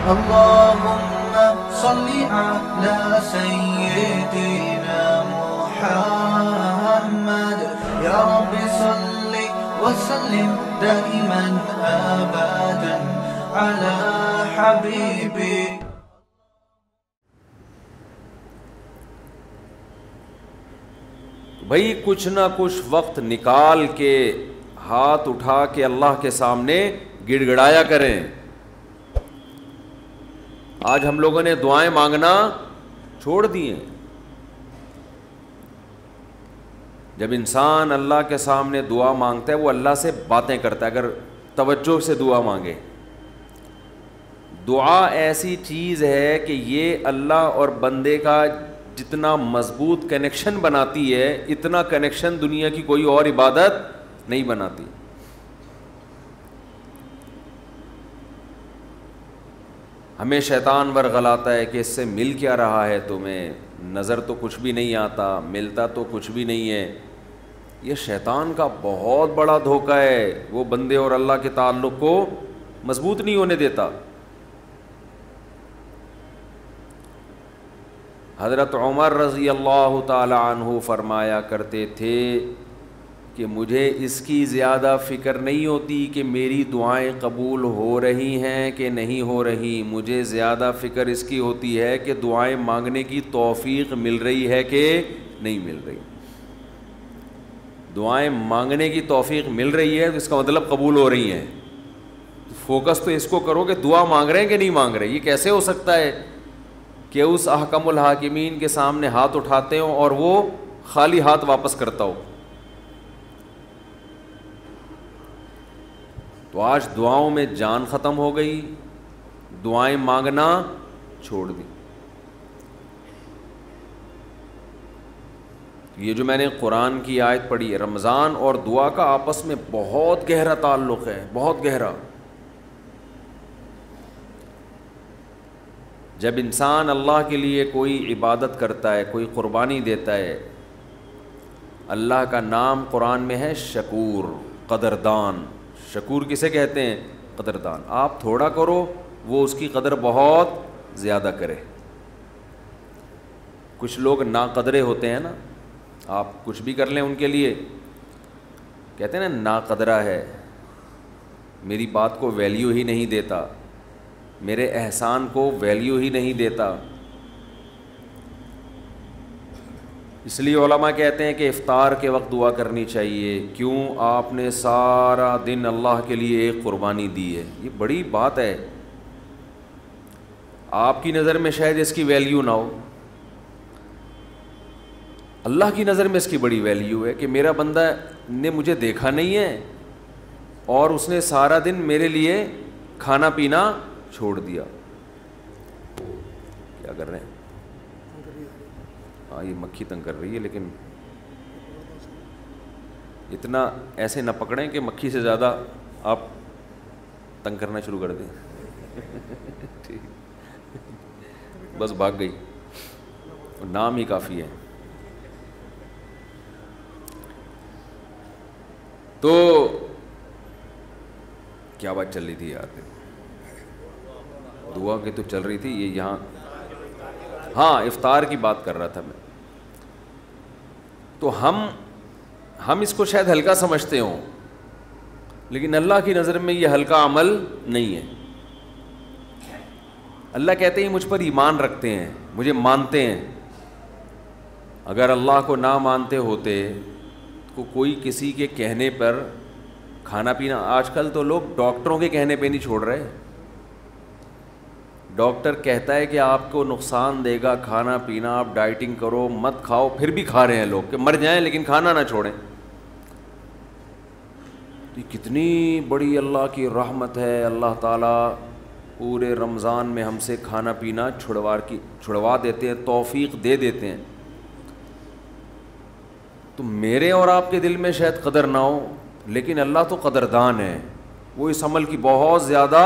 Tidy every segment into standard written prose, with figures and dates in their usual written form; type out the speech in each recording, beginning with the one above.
اللهم صل على سيدنا محمد يا رب صل وسلم دائما أبدا على حبيبك. بھائی کچھ نہ کچھ وقت نکال کے ہاتھ اٹھا کے اللہ کے سامنے گڑ گڑایا کریں. آج ہم لوگوں نے دعائیں مانگنا چھوڑ دیے. جب انسان اللہ کے سامنے دعا مانگتا ہے وہ اللہ سے باتیں کرتا ہے. اگر توجہ سے دعا مانگے, دعا ایسی چیز ہے کہ یہ اللہ اور بندے کا جتنا مضبوط کنیکشن بناتی ہے اتنا کنیکشن دنیا کی کوئی اور عبادت نہیں بناتی. ہمیں شیطان ورغلاتا ہے کہ اس سے مل کیا رہا ہے تمہیں, نظر تو کچھ بھی نہیں آتا, ملتا تو کچھ بھی نہیں ہے. یہ شیطان کا بہت بڑا دھوکہ ہے, وہ بندے اور اللہ کے تعلق کو مضبوط نہیں ہونے دیتا. حضرت عمر رضی اللہ تعالی عنہ فرمایا کرتے تھے کہ مجھے اس کی زیادہ فکر نہیں ہوتی کہ میری دعائیں قبول ہو رہی ہیں کہ نہیں ہو رہی, مجھے زیادہ فکر اس کی ہوتی ہے کہ دعائیں مانگنے کی توفیق مل رہی ہے کہ نہیں مل رہی. دعائیں مانگنے کی توفیق مل رہی ہے تو اس کا مطلب قبول ہو رہی ہیں. فوکس تو اس کو کرو کہ دعا مانگ رہے ہیں کہ نہیں مانگ رہے. یہ کیسے ہو سکتا ہے کہ اس احکم الحاکمین کے سامنے ہاتھ اٹھاتے ہوں اور وہ خالی ہاتھ واپس کرتا ہو. تو آج دعاؤں میں جان ختم ہو گئی, دعائیں مانگنا چھوڑ دی. یہ جو میں نے قرآن کی آیت پڑھی ہے, رمضان اور دعا کا آپس میں بہت گہرا تعلق ہے, بہت گہرا. جب انسان اللہ کے لیے کوئی عبادت کرتا ہے, کوئی قربانی دیتا ہے, اللہ کا نام قرآن میں ہے شکور, قدردان. شکور کسے کہتے ہیں؟ قدردان. آپ تھوڑا کرو وہ اس کی قدر بہت زیادہ کرے. کچھ لوگ ناقدرے ہوتے ہیں نا, آپ کچھ بھی کر لیں ان کے لیے کہتے ہیں نا ناقدرہ ہے, میری بات کو ویلیو ہی نہیں دیتا, میرے احسان کو ویلیو ہی نہیں دیتا. اس لیے علماء کہتے ہیں کہ افطار کے وقت دعا کرنی چاہیے. کیوں؟ آپ نے سارا دن اللہ کے لیے ایک قربانی دی ہے. یہ بڑی بات ہے. آپ کی نظر میں شاید اس کی ویلیو نہ ہو, اللہ کی نظر میں اس کی بڑی ویلیو ہے کہ میرا بندہ نے مجھے دیکھا نہیں ہے اور اس نے سارا دن میرے لیے کھانا پینا چھوڑ دیا. کیا کر رہے ہیں؟ ہاں یہ مکھی تنگ کر رہی ہے, لیکن اتنا ایسے نہ پکڑیں کہ مکھی سے زیادہ آپ تنگ کرنا شروع کر دیں. ٹھیک, بس بھاگ گئی, نام ہی کافی ہے. تو کیا بات چل رہی تھی یار؟ دعا کی تو چل رہی تھی یہ یہاں. ہاں افطار کی بات کر رہا تھا میں. تو ہم اس کو شاید ہلکا سمجھتے ہوں, لیکن اللہ کی نظر میں یہ ہلکا عمل نہیں ہے. اللہ کہتے ہیں مجھ پر ایمان رکھتے ہیں, مجھے مانتے ہیں. اگر اللہ کو نہ مانتے ہوتے تو کوئی کسی کے کہنے پر کھانا پینا, آج کل تو لوگ ڈاکٹروں کے کہنے پہ نہیں چھوڑ رہے. ڈاکٹر کہتا ہے کہ آپ کو نقصان دے گا کھانا پینا, آپ ڈائٹنگ کرو, مت کھاؤ, پھر بھی کھا رہے ہیں لوگ کہ مر جائیں لیکن کھانا نہ چھوڑیں. یہ کتنی بڑی اللہ کی رحمت ہے. اللہ تعالیٰ پورے رمضان میں ہم سے کھانا پینا چھڑوا دیتے ہیں, توفیق دے دیتے ہیں. تو میرے اور آپ کے دل میں شاید قدر نہ ہو, لیکن اللہ تو قدردان ہے, وہ اس عمل کی بہت زیادہ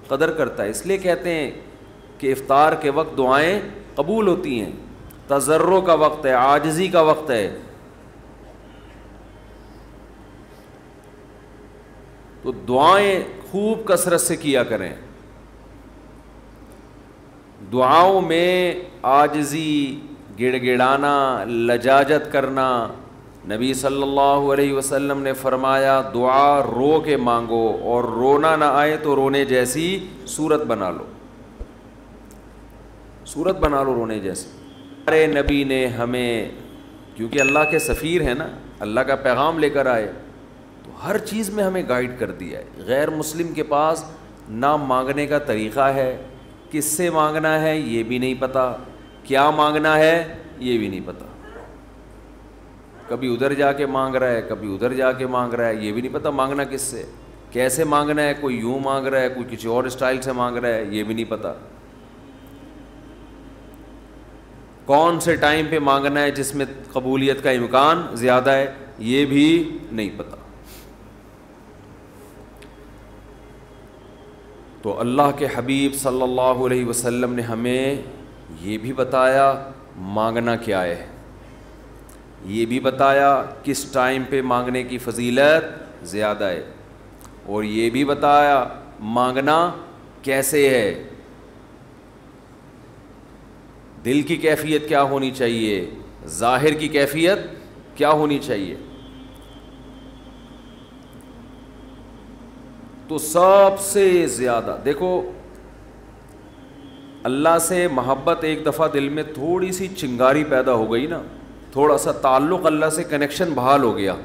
قدر کرتا ہے. اس لیے کہتے ہیں کہ افطار کے وقت دعائیں قبول ہوتی ہیں. تضرع کا وقت ہے, عاجزی کا وقت ہے. تو دعائیں خوب کثرت سے کیا کریں. دعاؤں میں عاجزی، گڑ گڑانا، لجاجت کرنا. نبی صلی اللہ علیہ وسلم نے فرمایا دعا رو کے مانگو، اور رونا نہ آئے تو رونے جیسی صورت بنا لو، صورت بنا لو رونے جیسی. ہمارے نبی نے ہمیں، کیونکہ اللہ کے سفیر ہیں نا، اللہ کا پیغام لے کر آئے، تو ہر چیز میں ہمیں گائیڈ کر دیا ہے. غیر مسلم کے پاس نہ مانگنے کا طریقہ ہے، کس سے مانگنا ہے یہ بھی نہیں پتہ، کیا مانگنا ہے یہ بھی نہیں پتہ. کبھی ادھر جا کے مانگ رہا ہے، کبھی ادھر جا کے مانگ رہا ہے، یہ بھی نہیں پتہ مانگنا کس سے، کیسے مانگنا ہے. کوئی یوں مانگ رہا ہے، کوئی کسی اور اسٹائل سے مانگ رہا ہے، یہ بھی نہیں پتہ. کون سے ٹائم پہ مانگنا ہے جس میں قبولیت کا امکان زیادہ ہے، یہ بھی نہیں پتہ. تو اللہ کے حبیب صلی اللہ علیہ وسلم نے ہمیں یہ بھی بتایا مانگنا کیا ہے، یہ بھی بتایا کس ٹائم پہ مانگنے کی فضیلت زیادہ ہے، اور یہ بھی بتایا مانگنا کیسے ہے، دل کی کیفیت کیا ہونی چاہیے، ظاہر کی کیفیت کیا ہونی چاہیے. تو سب سے زیادہ دیکھو، اللہ سے محبت ایک دفعہ دل میں تھوڑی سی چنگاری پیدا ہو گئی نا، تھوڑا سا تعلق اللہ سے کنیکشن بحال ہو گیا،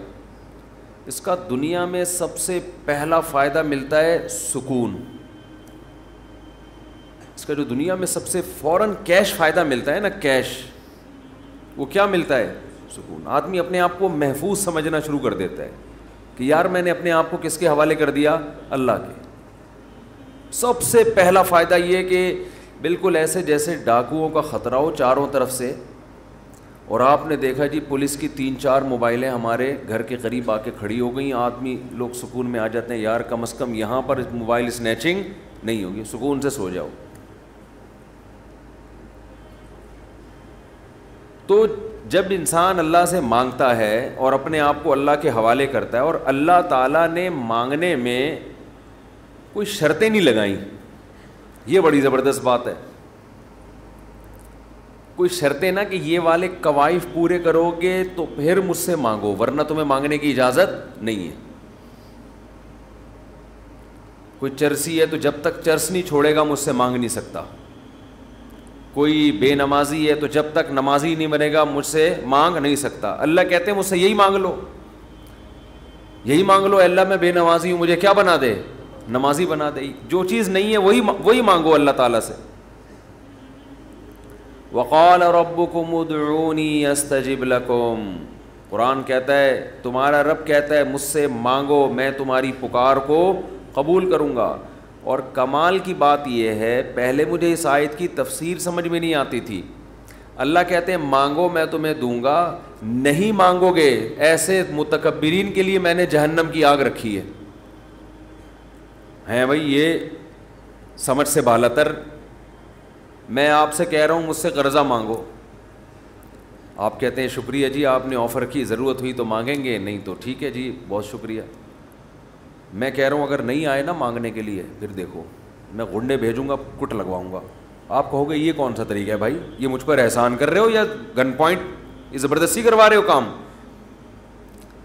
اس کا دنیا میں سب سے پہلا فائدہ ملتا ہے سکون. اس کا جو دنیا میں سب سے فوراً کیش فائدہ ملتا ہے نا، کیش، وہ کیا ملتا ہے؟ سکون. آدمی اپنے آپ کو محفوظ سمجھنا شروع کر دیتا ہے کہ یار میں نے اپنے آپ کو کس کے حوالے کر دیا؟ اللہ کے. سب سے پہلا فائدہ یہ کہ بالکل ایسے جیسے ڈاکوؤں کا خطرہ ہو چاروں طرف سے، اور آپ نے دیکھا جی پولیس کی 3-4 موبائلیں ہمارے گھر کے قریب آ کے کھڑی ہو گئیں، آدمی لوگ سکون میں آ جاتے ہیں، یار کم از کم یہاں پر موبائل اسنیچنگ نہیں ہوگی، سکون سے سو جاؤ. تو جب انسان اللہ سے مانگتا ہے اور اپنے آپ کو اللہ کے حوالے کرتا ہے، اور اللہ تعالیٰ نے مانگنے میں کوئی شرطیں نہیں لگائیں، یہ بڑی زبردست بات ہے. کوئی شرطیں نہ کہ یہ والے قوائف پورے کرو گے تو پھر مجھ سے مانگو، ورنہ تمہیں مانگنے کی اجازت نہیں ہے. کوئی چرسی ہے تو جب تک چرس نہیں چھوڑے گا مجھ سے مانگ نہیں سکتا. کوئی بے نمازی ہے تو جب تک نمازی نہیں بنے گا مجھ سے مانگ نہیں سکتا. اللہ کہتے ہیں مجھ سے یہی مانگ لو، یہی مانگ لو، اللہ میں بے نمازی ہوں، مجھے کیا بنا دے؟ نمازی بنا دے. جو چیز نہیں ہے وہی مانگو اللہ تعالیٰ سے. وقال ربکم ادعونی استجب لکم، قرآن کہتا ہے، تمہارا رب کہتا ہے مجھ سے مانگو میں تمہاری پکار کو قبول کروں گا. اور کمال کی بات یہ ہے، پہلے مجھے اس آیت کی تفسیر سمجھ میں نہیں آتی تھی. اللہ کہتے ہیں مانگو میں تمہیں دوں گا، نہیں مانگو گے ایسے متکبرین کے لیے میں نے جہنم کی آگ رکھی ہے بھائی. یہ سمجھ سے بالاتر. میں آپ سے کہہ رہا ہوں مجھ سے قرضہ مانگو، آپ کہتے ہیں شکریہ جی آپ نے آفر کی، ضرورت ہوئی تو مانگیں گے، نہیں تو ٹھیک ہے جی بہت شکریہ. میں کہہ رہا ہوں اگر نہیں آئے نا مانگنے کے لیے، پھر دیکھو میں غنڈے بھیجوں گا، کٹ لگواؤں گا. آپ کہو گے یہ کون سا طریقہ ہے بھائی، یہ مجھ پر احسان کر رہے ہو یا گن پوائنٹ یہ زبردستی کروا رہے ہو کام؟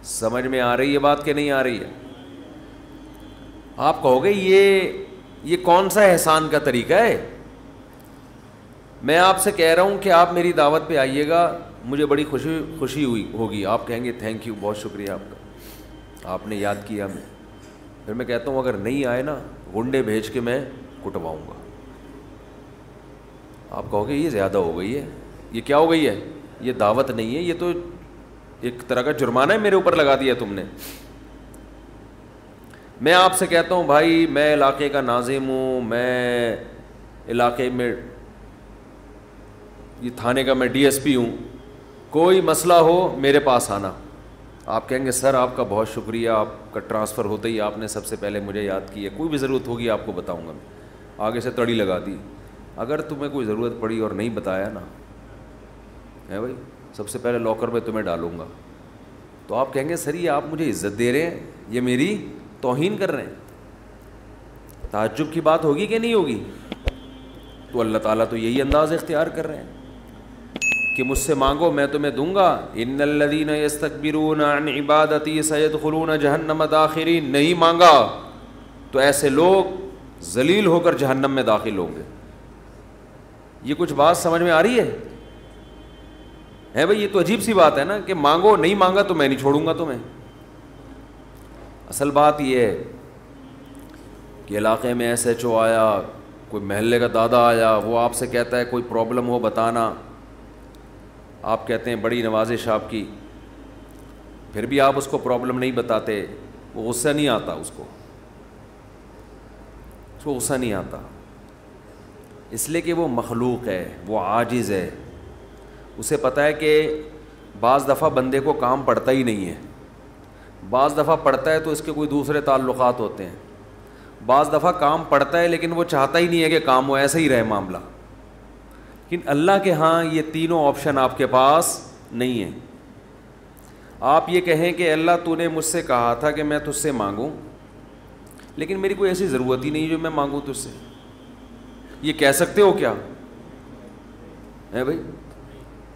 سمجھ میں آ رہی ہے بات کہ نہیں آ رہی ہے؟ آپ کہو گے یہ کون سا احسان کا طریقہ ہے. میں آپ سے کہہ رہا ہوں کہ آپ میری دعوت پہ آئیے گا، مجھے بڑی خوشی ہوگی، آپ کہیں گے تھینک یو، بہت شکریہ آپ کا، آپ نے یاد کیا ہمیں. پھر میں کہتا ہوں اگر نہیں آئے نا گنڈے بھیج کے میں کٹواؤں گا. آپ کہو گے یہ زیادہ ہو گئی ہے، یہ کیا ہو گئی ہے؟ یہ دعوت نہیں ہے، یہ تو ایک طرح کا جرمانہ ہے میرے اوپر لگا دیا تم نے. میں آپ سے کہتا ہوں بھائی میں علاقے کا ناظم ہوں، میں علاقے میں یہ تھانے کا میں ڈی ایس پی ہوں، کوئی مسئلہ ہو میرے پاس آنا. آپ کہیں گے سر آپ کا بہت شکریہ، آپ کا ٹرانسفر ہوتے ہی آپ نے سب سے پہلے مجھے یاد کی ہے، کوئی بھی ضرورت ہوگی آپ کو بتاؤں گا. میں آگے سے تڑی لگا دی. اگر تمہیں کوئی ضرورت پڑی اور نہیں بتایا نا ہے بھائی، سب سے پہلے لاکر میں تمہیں ڈالوں گا. تو آپ کہیں گے سر یہ آپ مجھے عزت دے رہے ہیں، یہ میری توہین کر رہے ہیں. تعجب کی بات ہوگی کہ نہیں ہوگی؟ تو اللہ تعالیٰ تو یہی انداز اختیار کر رہے ہیں کہ مجھ سے مانگو میں تمہیں دوں گا. ان الذین یستکبرون عن عبادتی سیدخلون جہنم داخرین. نہیں مانگا تو ایسے لوگ ذلیل ہو کر جہنم میں داخل ہوں گے. یہ کچھ بات سمجھ میں آ رہی ہے بھائی؟ یہ تو عجیب سی بات ہے نا کہ مانگو, نہیں مانگا تو میں نہیں چھوڑوں گا تمہیں. اصل بات یہ ہے کہ علاقے میں ایس ایچ او آیا, کوئی محلے کا دادا آیا, وہ آپ سے کہتا ہے کوئی پرابلم ہو بتانا, آپ کہتے ہیں بڑی نوازش آپ کی, پھر بھی آپ اس کو پرابلم نہیں بتاتے, وہ غصہ نہیں آتا, اس کو غصہ نہیں آتا, اس لیے کہ وہ مخلوق ہے, وہ عاجز ہے. اسے پتہ ہے کہ بعض دفعہ بندے کو کام پڑتا ہی نہیں ہے, بعض دفعہ پڑتا ہے تو اس کے کوئی دوسرے تعلقات ہوتے ہیں, بعض دفعہ کام پڑتا ہے لیکن وہ چاہتا ہی نہیں ہے کہ کام ہو, ایسا ہی رہے معاملہ. لیکن اللہ کے ہاں یہ تینوں آپشن آپ کے پاس نہیں ہیں. آپ یہ کہیں کہ اللہ تو نے مجھ سے کہا تھا کہ میں تجھ سے مانگوں, لیکن میری کوئی ایسی ضرورت ہی نہیں جو میں مانگوں تجھ سے, یہ کہہ سکتے ہو کیا ہے بھائی؟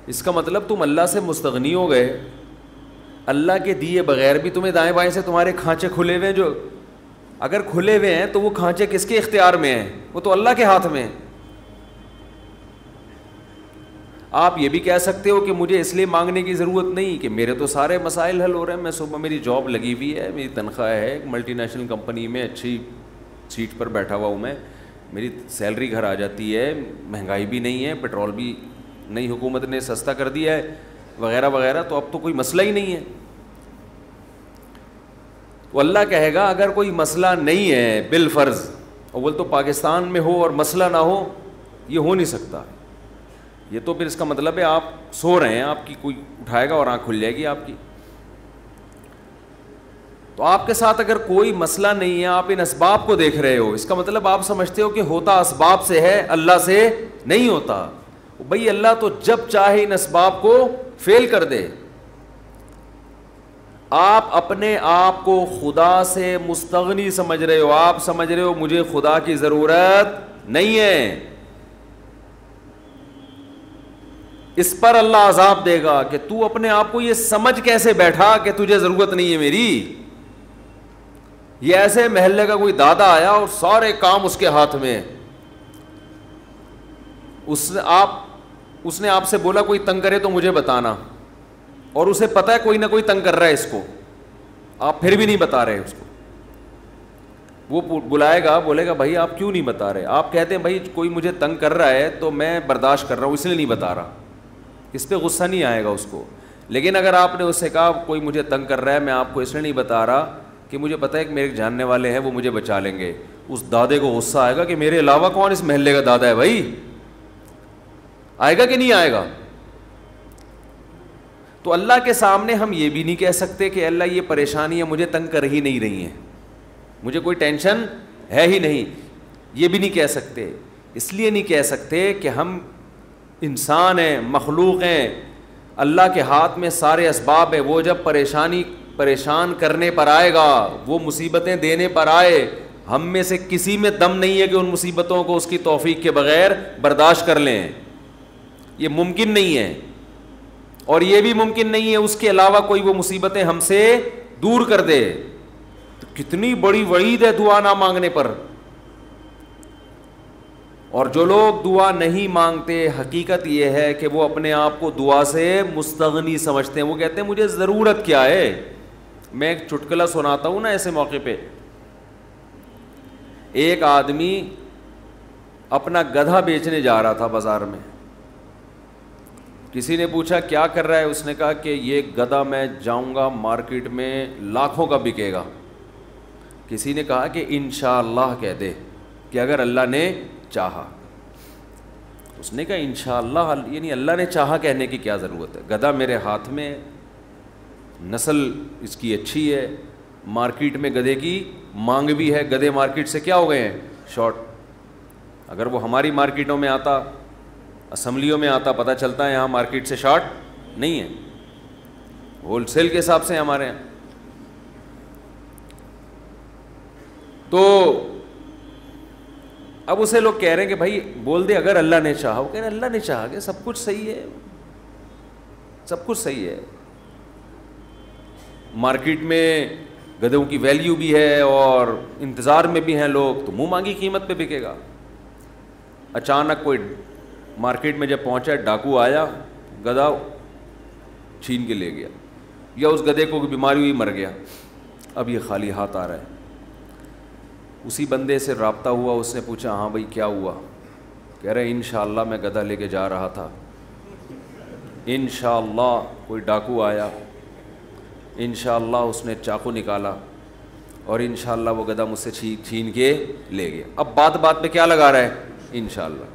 اس کا مطلب تم اللہ سے مستغنی ہو گئے. اللہ کے دیے بغیر بھی تمہیں دائیں بائیں سے تمہارے کھانچے کھلے ہوئے ہیں, جو اگر کھلے ہوئے ہیں تو وہ کھانچے کس کے اختیار میں ہیں؟ وہ تو اللہ کے ہاتھ میں ہیں. آپ یہ بھی کہہ سکتے ہو کہ مجھے اس لیے مانگنے کی ضرورت نہیں کہ میرے تو سارے مسائل حل ہو رہے ہیں, میں صبح میری جاب لگی ہوئی ہے, میری تنخواہ ہے, ایک ملٹی نیشنل کمپنی میں اچھی سیٹ پر بیٹھا ہوا ہوں میں, میری سیلری گھر آ جاتی ہے, مہنگائی بھی نہیں ہے, پیٹرول بھی نئی حکومت نے سستا کر دیا ہے وغیرہ وغیرہ, تو اب تو کوئی مسئلہ ہی نہیں ہے. تو اللہ کہے گا اگر کوئی مسئلہ نہیں ہے بالفرض, اول تو پاکستان میں ہو اور مسئلہ نہ ہو, یہ ہو نہیں سکتا. یہ تو پھر اس کا مطلب ہے آپ سو رہے ہیں, آپ کی کوئی اٹھائے گا اور آنکھ کھل جائے گی آپ کی. تو آپ کے ساتھ اگر کوئی مسئلہ نہیں ہے, آپ ان اسباب کو دیکھ رہے ہو, اس کا مطلب آپ سمجھتے ہو کہ ہوتا اسباب سے ہے, اللہ سے نہیں ہوتا. بھئی اللہ تو جب چاہے ان اسباب کو فیل کر دے. آپ اپنے آپ کو خدا سے مستغنی سمجھ رہے ہو, آپ سمجھ رہے ہو مجھے خدا کی ضرورت نہیں ہے. اس پر اللہ عذاب دے گا کہ تو اپنے آپ کو یہ سمجھ کیسے بیٹھا کہ تجھے ضرورت نہیں ہے میری. یہ ایسے محلے کا کوئی دادا آیا اور سارے کام اس کے ہاتھ میں, اس نے آپ سے بولا کوئی تنگ کرے تو مجھے بتانا, اور اسے پتا ہے کوئی نہ کوئی تنگ کر رہا ہے اس کو, آپ پھر بھی نہیں بتا رہے اس کو. وہ بلائے گا, بولے گا بھائی آپ کیوں نہیں بتا رہے؟ آپ کہتے ہیں بھائی کوئی مجھے تنگ کر رہا ہے تو میں برداشت کر رہا ہوں اس لیے نہیں بتا رہا, اس پہ غصہ نہیں آئے گا اس کو. لیکن اگر آپ نے اس سے کہا کوئی مجھے تنگ کر رہا ہے, میں آپ کو اس لیے نہیں بتا رہا کہ مجھے پتہ ہے کہ میرے جاننے والے ہیں وہ مجھے بچا لیں گے, اس دادے کو غصہ آئے گا کہ میرے علاوہ کون اس محلے کا دادا ہے بھائی, آئے گا کہ نہیں آئے گا؟ تو اللہ کے سامنے ہم یہ بھی نہیں کہہ سکتے کہ اللہ یہ پریشانیاں مجھے تنگ کر ہی نہیں رہی ہیں, مجھے کوئی ٹینشن ہے ہی نہیں, یہ بھی نہیں کہہ سکتے. اس لیے نہیں کہہ سکتے کہ ہم انسان ہیں, مخلوق ہیں, اللہ کے ہاتھ میں سارے اسباب ہیں. وہ جب پریشان کرنے پر آئے گا, وہ مصیبتیں دینے پر آئے, ہم میں سے کسی میں دم نہیں ہے کہ ان مصیبتوں کو اس کی توفیق کے بغیر برداشت کر لیں. یہ ممکن نہیں ہے, اور یہ بھی ممکن نہیں ہے اس کے علاوہ کوئی وہ مصیبتیں ہم سے دور کر دے. تو کتنی بڑی وعید ہے دعا نہ مانگنے پر. اور جو لوگ دعا نہیں مانگتے, حقیقت یہ ہے کہ وہ اپنے آپ کو دعا سے مستغنی سمجھتے ہیں. وہ کہتے ہیں مجھے ضرورت کیا ہے. میں ایک چٹکلا سناتا ہوں نا ایسے موقع پہ. ایک آدمی اپنا گدھا بیچنے جا رہا تھا بازار میں. کسی نے پوچھا کیا کر رہا ہے؟ اس نے کہا کہ یہ گدھا میں جاؤں گا مارکیٹ میں لاکھوں کا بکے گا. کسی نے کہا کہ انشاءاللہ کہہ دے کہ اگر اللہ نے چاہا. اس نے کہا انشاءاللہ, یعنی اللہ نے چاہا کہنے کی کیا ضرورت ہے؟ گدھا میرے ہاتھ میں, نسل اس کی اچھی ہے, مارکیٹ میں گدھے کی مانگ بھی ہے. گدھے مارکیٹ سے کیا ہو گئے ہیں؟ شارٹ. اگر وہ ہماری مارکیٹوں میں آتا, اسمبلیوں میں آتا, پتہ چلتا ہے یہاں مارکیٹ سے شارٹ نہیں ہے, ہول سیل کے حساب سے ہمارے یہاں. تو اب اسے لوگ کہہ رہے ہیں کہ بھائی بول دے اگر اللہ نے چاہا. وہ کہہ رہے ہیں اللہ نے چاہا کہ سب کچھ صحیح ہے, سب کچھ صحیح ہے. مارکیٹ میں گدھوں کی ویلیو بھی ہے اور انتظار میں بھی ہیں لوگ, تو منہ مانگی قیمت پہ بکے گا. اچانک کوئی مارکیٹ میں جب پہنچا, ڈاکو آیا, گدھا چھین کے لے گیا, یا اس گدھے کو بیماری ہوئی مر گیا, اب یہ خالی ہاتھ آ رہا ہے. اسی بندے سے رابطہ ہوا, اس نے پوچھا ہاں بھائی کیا ہوا؟ کہہ رہے انشاءاللہ میں گدھا لے کے جا رہا تھا, انشاءاللہ کوئی ڈاکو آیا, انشاءاللہ اس نے چاقو نکالا اور انشاءاللہ وہ گدھا مجھ سے چھین کے لے گیا. اب بات بات پہ کیا لگا رہا ہے؟ انشاءاللہ.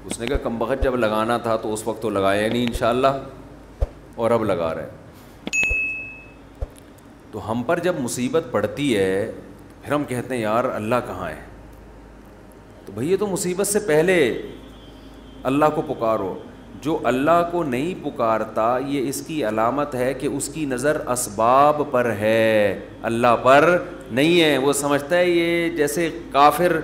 اس نے کہا کم بخت جب لگانا تھا تو اس وقت تو لگایا نہیں انشاءاللہ, اور اب لگا رہا ہے. تو ہم پر جب مصیبت پڑتی ہے پھر ہم کہتے ہیں یار اللہ کہاں ہے؟ تو بھئی یہ تو مصیبت سے پہلے اللہ کو پکارو. جو اللہ کو نہیں پکارتا یہ اس کی علامت ہے کہ اس کی نظر اسباب پر ہے, اللہ پر نہیں ہے. وہ سمجھتا ہے یہ جیسے کافر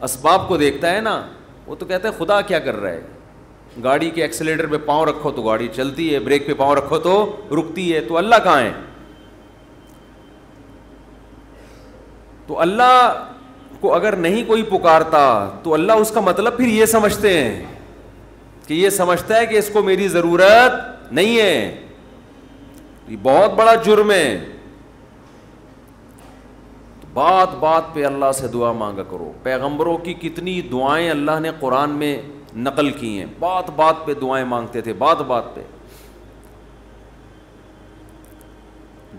اسباب کو دیکھتا ہے نا, وہ تو کہتا ہے خدا کیا کر رہا ہے؟ گاڑی کے ایکسیلیٹر پہ پاؤں رکھو تو گاڑی چلتی ہے, بریک پہ پاؤں رکھو تو رکتی ہے, تو اللہ کہاں ہے؟ تو اللہ کو اگر نہیں کوئی پکارتا تو اللہ اس کا مطلب پھر یہ سمجھتے ہیں کہ یہ سمجھتا ہے کہ اس کو میری ضرورت نہیں ہے. یہ بہت بڑا جرم ہے. بات بات پہ اللہ سے دعا مانگا کرو. پیغمبروں کی کتنی دعائیں اللہ نے قرآن میں نقل کی ہیں, بات بات پہ دعائیں مانگتے تھے, بات بات پہ.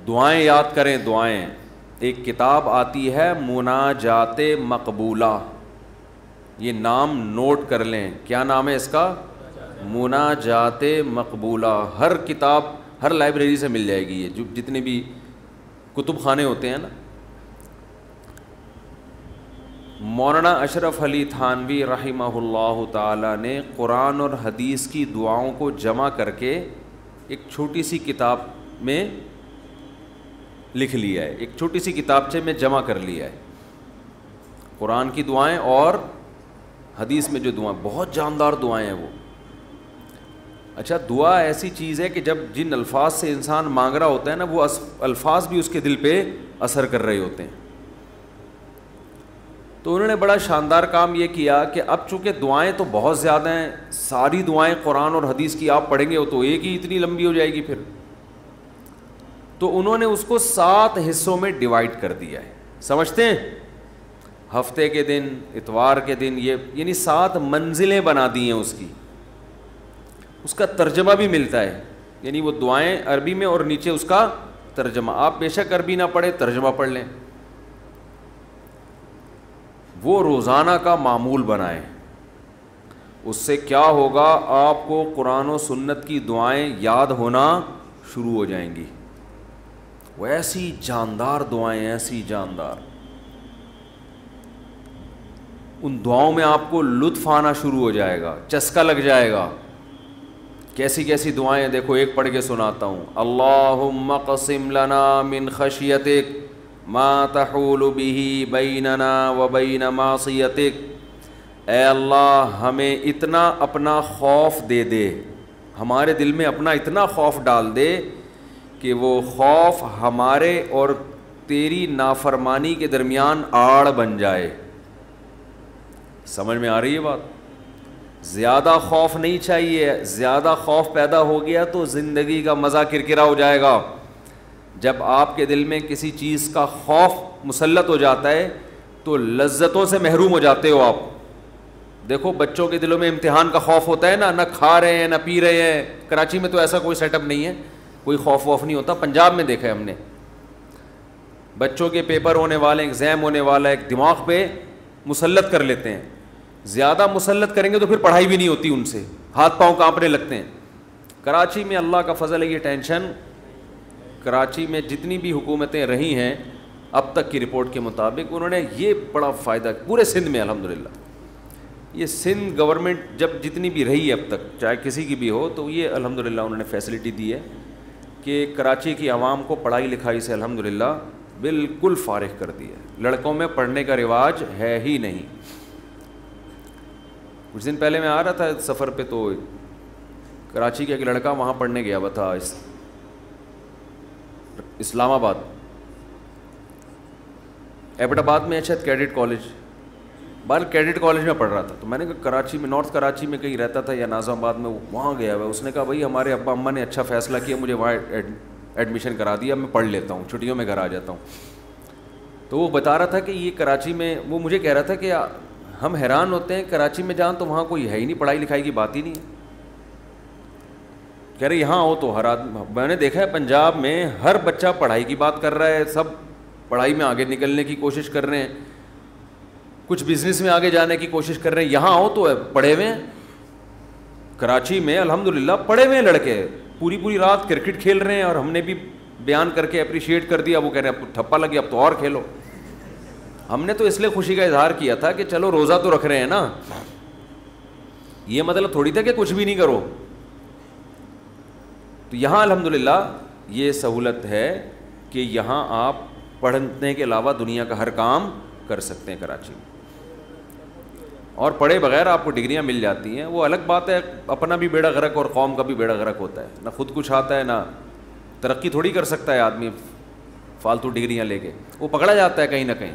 دعائیں یاد کریں, دعائیں. ایک کتاب آتی ہے مناجات مقبولہ, یہ نام نوٹ کر لیں. کیا نام ہے اس کا؟ مناجات مقبولہ. ہر کتاب ہر لائبریری سے مل جائے گی, یہ جو جتنے بھی کتب خانے ہوتے ہیں نا. مولانا اشرف علی تھانوی رحمہ اللہ تعالی نے قرآن اور حدیث کی دعاؤں کو جمع کر کے ایک چھوٹی سی کتاب میں لکھ لیا ہے, ایک چھوٹی سی کتابچے میں جمع کر لیا ہے. قرآن کی دعائیں اور حدیث میں جو دعائیں, بہت جاندار دعائیں ہیں وہ. اچھا, دعا ایسی چیز ہے کہ جب جن الفاظ سے انسان مانگ رہا ہوتا ہے نا, وہ الفاظ بھی اس کے دل پہ اثر کر رہے ہوتے ہیں. تو انہوں نے بڑا شاندار کام یہ کیا کہ اب چونکہ دعائیں تو بہت زیادہ ہیں, ساری دعائیں قرآن اور حدیث کی آپ پڑھیں گے تو ایک ہی اتنی لمبی ہو جائے گی پھر. تو انہوں نے اس کو 7 حصوں میں ڈیوائڈ کر دیا ہے. سمجھتے ہیں؟ ہفتے کے دن, اتوار کے دن, یہ یعنی 7 منزلیں بنا دی ہیں اس کی. اس کا ترجمہ بھی ملتا ہے, یعنی وہ دعائیں عربی میں اور نیچے اس کا ترجمہ. آپ بے شک عربی نہ پڑھیں, ترجمہ پڑھ لیں. وہ روزانہ کا معمول بنائیں. اس سے کیا ہوگا, آپ کو قرآن و سنت کی دعائیں یاد ہونا شروع ہو جائیں گی. وہ ایسی جاندار دعائیں, ایسی جاندار. ان دعاؤں میں آپ کو لطف آنا شروع ہو جائے گا, چسکا لگ جائے گا. کیسی کیسی دعائیں, دیکھو ایک پڑھ کے سناتا ہوں. اللہم اقسم لنا من خشیتک ما تحول به بیننا وبین معصیتک. اے اللہ ہمیں اتنا اپنا خوف دے دے, ہمارے دل میں اپنا اتنا خوف ڈال دے کہ وہ خوف ہمارے اور تیری نافرمانی کے درمیان آڑ بن جائے. سمجھ میں آ رہی ہے بات؟ زیادہ خوف نہیں چاہیے. زیادہ خوف پیدا ہو گیا تو زندگی کا مزہ کرکرا ہو جائے گا. جب آپ کے دل میں کسی چیز کا خوف مسلط ہو جاتا ہے تو لذتوں سے محروم ہو جاتے ہو آپ. دیکھو بچوں کے دلوں میں امتحان کا خوف ہوتا ہے نا, نہ کھا رہے ہیں نہ پی رہے ہیں. کراچی میں تو ایسا کوئی سیٹ اپ نہیں ہے, کوئی خوف ووف نہیں ہوتا. پنجاب میں دیکھا ہے ہم نے, بچوں کے پیپر ہونے والے, ایگزام ہونے والا, ایک دماغ پہ مسلط کر لیتے ہیں. زیادہ مسلط کریں گے تو پھر پڑھائی بھی نہیں ہوتی, ان سے ہاتھ پاؤں کانپنے لگتے ہیں. کراچی میں اللہ کا فضل ہے, یہ ٹینشن. کراچی میں جتنی بھی حکومتیں رہی ہیں اب تک کی رپورٹ کے مطابق, انہوں نے یہ بڑا فائدہ پورے سندھ میں الحمدللہ. یہ سندھ گورنمنٹ جب جتنی بھی رہی ہے اب تک, چاہے کسی کی بھی ہو, تو یہ الحمدللہ انہوں نے فیسلٹی دی ہے کہ کراچی کی عوام کو پڑھائی لکھائی سے الحمدللہ بالکل فارغ کر دی ہے. لڑکوں میں پڑھنے کا رواج ہے ہی نہیں. کچھ دن پہلے میں آ رہا تھا سفر پہ، تو کراچی کا ایک لڑکا وہاں پڑھنے گیا ہوا تھا، اسلام آباد، ایبٹ آباد میں شاید کیڈٹ کالج، بال کیڈٹ کالج میں پڑھ رہا تھا. تو میں نے کہا کراچی میں، نارتھ کراچی میں کہیں رہتا تھا یا ناظم آباد میں، وہاں گیا ہوا. اس نے کہا بھائی ہمارے ابا اماں نے اچھا فیصلہ کیا، مجھے وہاں ایڈمیشن کرا دیا، میں پڑھ لیتا ہوں، چھٹیوں میں گھر آ جاتا ہوں. تو وہ بتا رہا تھا کہ یہ کراچی میں، وہ مجھے کہہ رہا تھا کہ ہم حیران ہوتے ہیں کراچی میں جان تو وہاں کوئی ہے ہی نہیں، پڑھائی لکھائی کی بات ہی نہیں ہے. کہہ رہے یہاں ہو تو ہر آدمی، میں نے دیکھا ہے پنجاب میں ہر بچہ پڑھائی کی بات کر رہا ہے، سب پڑھائی میں آگے نکلنے کی کوشش کر رہے ہیں، کچھ بزنس میں آگے جانے کی کوشش کر رہے ہیں. یہاں ہو تو پڑھے ہوئے ہیں. کراچی میں الحمدللہ پڑھے ہوئے ہیں لڑکے، پوری پوری رات کرکٹ کھیل رہے ہیں، اور ہم نے بھی بیان کر کے اپریشیٹ کر دیا. وہ کہہ رہے ہیں اب ٹھپا لگی، اب تو اور کھیلو. ہم نے تو اس لیے خوشی کا اظہار کیا تھا کہ چلو روزہ تو رکھ رہے ہیں نا، یہ مطلب تھوڑی تھا کہ کچھ بھی نہیں کرو. تو یہاں الحمدللہ یہ سہولت ہے کہ یہاں آپ پڑھنے کے علاوہ دنیا کا ہر کام کر سکتے ہیں کراچی میں، اور پڑھے بغیر آپ کو ڈگریاں مل جاتی ہیں. وہ الگ بات ہے، اپنا بھی بیڑا غرق اور قوم کا بھی بیڑا غرق ہوتا ہے. نہ خود کچھ آتا ہے، نہ ترقی تھوڑی کر سکتا ہے آدمی فالتو ڈگریاں لے کے، وہ پکڑا جاتا ہے کہیں نہ کہیں.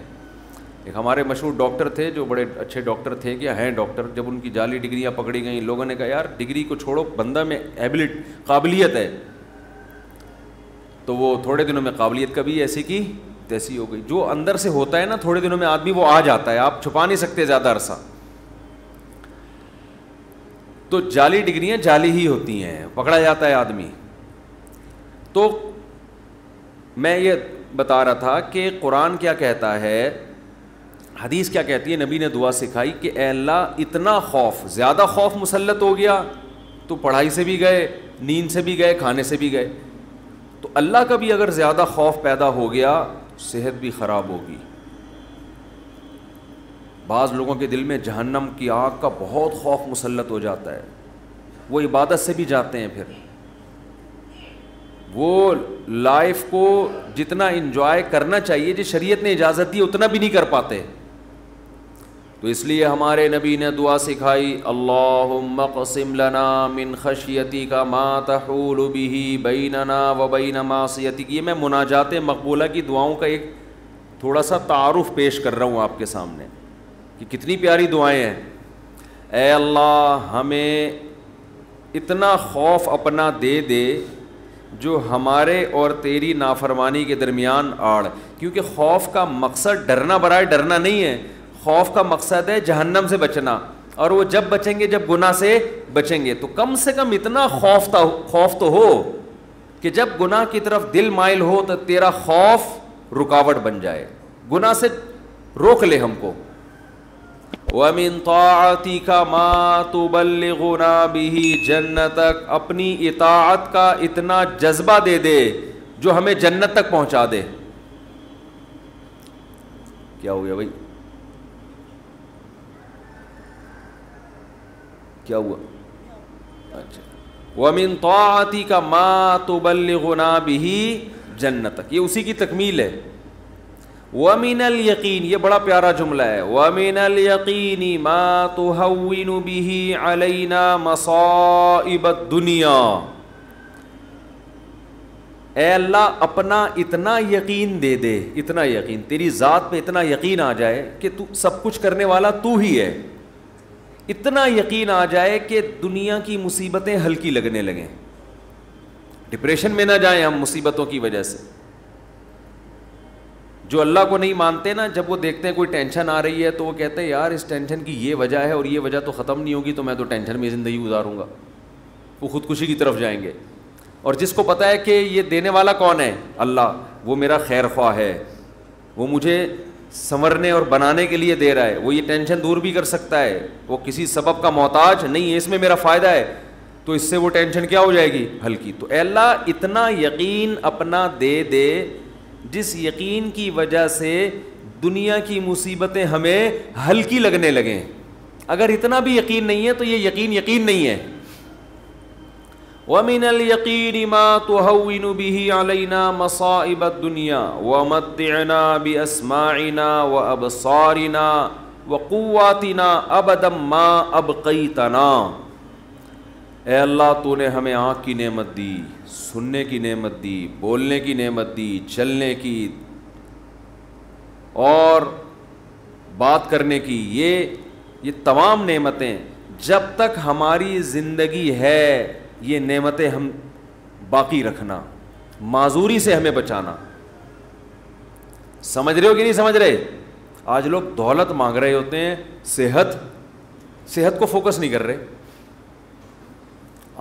ایک ہمارے مشہور ڈاکٹر تھے جو بڑے اچھے ڈاکٹر تھے، کیا ہیں ڈاکٹر، جب ان کی جعلی ڈگریاں پکڑی گئیں، لوگوں نے کہا یار ڈگری کو چھوڑو، بندہ میں قابلیت ہے. تو وہ تھوڑے دنوں میں قابلیت کبھی ایسی کی تیسی ہو گئی. جو اندر سے ہوتا ہے نا تھوڑے دنوں میں آدمی وہ آ جاتا ہے، آپ چھپا نہیں سکتے زیادہ عرصہ. تو جعلی ڈگریاں جعلی ہی ہوتی ہیں، پکڑا جاتا ہے آدمی. تو میں یہ بتا رہا تھا کہ قرآن کیا کہتا ہے، حدیث کیا کہتی ہے. نبی نے دعا سکھائی کہ اے اللہ اتنا خوف، زیادہ خوف مسلط ہو گیا تو پڑھائی سے بھی گئے، نیند سے بھی گئے، کھانے سے بھی گئے. تو اللہ کا بھی اگر زیادہ خوف پیدا ہو گیا صحت بھی خراب ہوگی. بعض لوگوں کے دل میں جہنم کی آگ کا بہت خوف مسلط ہو جاتا ہے، وہ عبادت سے بھی جاتے ہیں، پھر وہ لائف کو جتنا انجوائے کرنا چاہیے جس شریعت نے اجازت دی اتنا بھی نہیں کر پاتے. تو اس لیے ہمارے نبی نے دعا سکھائی، اللہم اقسم لنا من خشیتک ما تحول به بیننا وبین معصیتک. یہ میں مناجات مقبولہ کی دعاؤں کا ایک تھوڑا سا تعارف پیش کر رہا ہوں آپ کے سامنے کہ کتنی پیاری دعائیں ہیں. اے اللہ ہمیں اتنا خوف اپنا دے دے جو ہمارے اور تیری نافرمانی کے درمیان آڑ. کیونکہ خوف کا مقصد ڈرنا برائے ڈرنا نہیں ہے، خوف کا مقصد ہے جہنم سے بچنا. اور وہ جب بچیں گے جب گناہ سے بچیں گے. تو کم سے کم اتنا خوف تو ہو کہ جب گناہ کی طرف دل مائل ہو تو تیرا خوف رکاوٹ بن جائے، گناہ سے روک لے ہم کو. وَمِن طَاعَتِكَ مَا تُبَلِّغُنَا بِهِ جَنَّتَكَ. اپنی اطاعت کا اتنا جذبہ دے دے جو ہمیں جنت تک پہنچا دے. کیا ہو گیا بھائی، کیا ہوا؟ اچھا، وَمِن طَاعَتِكَ مَا تُبَلِّغُنَا بِهِ جَنَّتَكَ، یہ اسی کی تکمیل ہے. وَمِنَ الْيَقِينِ، یہ بڑا پیارا جملہ ہے. وَمِنَ الْيَقِينِ مَا تُهَوِّنُ بِهِ عَلَيْنَا مَصَائِبَ الدُّنْيَا. اے اللہ اپنا اتنا یقین دے دے، اتنا یقین، تیری ذات پہ اتنا یقین آ جائے کہ تو سب کچھ کرنے والا تو ہی ہے. اتنا یقین آ جائے کہ دنیا کی مصیبتیں ہلکی لگنے لگیں، ڈپریشن میں نہ جائیں ہم مصیبتوں کی وجہ سے. جو اللہ کو نہیں مانتے نا، جب وہ دیکھتے ہیں کوئی ٹینشن آ رہی ہے تو وہ کہتے ہیں یار اس ٹینشن کی یہ وجہ ہے اور یہ وجہ تو ختم نہیں ہوگی، تو میں تو ٹینشن میں زندگی گزاروں گا. وہ خودکشی کی طرف جائیں گے. اور جس کو پتہ ہے کہ یہ دینے والا کون ہے، اللہ، وہ میرا خیر خواہ ہے، وہ مجھے سنورنے اور بنانے کے لیے دے رہا ہے، وہ یہ ٹینشن دور بھی کر سکتا ہے، وہ کسی سبب کا محتاج نہیں ہے، اس میں میرا فائدہ ہے، تو اس سے وہ ٹینشن کیا ہو جائے گی، ہلکی. تو اے اللہ اتنا یقین اپنا دے دے جس یقین کی وجہ سے دنیا کی مصیبتیں ہمیں ہلکی لگنے لگیں. اگر اتنا بھی یقین نہیں ہے تو یہ یقین نہیں ہے. وَمِنَ الْيَقِينِ مَا تُهَوِّنُ بِهِ عَلَيْنَا مَصَائِبَ الدُّنْيَا وَمَتِّعْنَا بِأَسْمَاعِنَا وَأَبْصَارِنَا وقواتنا ابدا ما ابقیتنا. اے اللہ تو نے ہمیں آنکھ کی نعمت دی, سننے کی نعمت دی, بولنے کی نعمت دی, چلنے کی اور بات کرنے کی, یہ تمام نعمتیں جب تک ہماری زندگی ہے یہ نعمتیں ہم باقی رکھنا, معذوری سے ہمیں بچانا. سمجھ رہے ہو کہ نہیں سمجھ رہے؟ آج لوگ دولت مانگ رہے ہوتے ہیں, صحت کو فوکس نہیں کر رہے.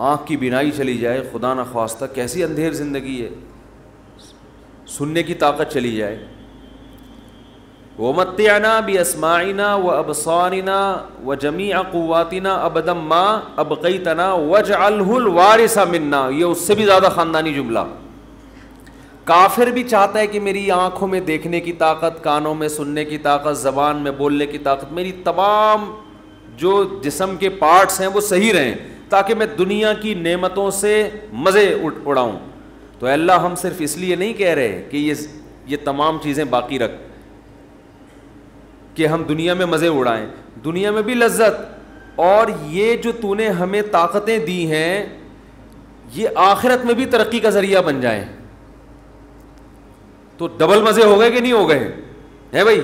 آنکھ کی بینائی چلی جائے خدا نخواستہ, کیسی اندھیر زندگی ہے. سننے کی طاقت چلی جائے. وَمَتِّعْنَا بِأَسْمَاعِنَا وَأَبْصَارِنَا وَجَمِيعَ قُوَّاتِنَا أَبَدًا مَا أَبْقَيْتَنَا وَاجْعَلْهُ الْوَارِثَ مِنَّا. یہ اس سے بھی زیادہ خاندانی جملہ. کافر بھی چاہتا ہے کہ میری آنکھوں میں دیکھنے کی طاقت, کانوں میں سننے کی طاقت, زبان میں بولنے کی طاقت, میری تمام جو جسم کے پارٹس ہیں وہ صحیح رہیں تاکہ میں دنیا کی نعمتوں سے مزے اڑاؤں. تو اللہ ہم صرف اس لیے نہیں کہہ رہے کہ یہ تمام چیزیں باقی رکھ کہ ہم دنیا میں مزے اڑائیں, دنیا میں بھی لذت, اور یہ جو تو نے ہمیں طاقتیں دی ہیں یہ آخرت میں بھی ترقی کا ذریعہ بن جائیں. تو ڈبل مزے ہو گئے کہ نہیں ہو گئے ہیں بھائی؟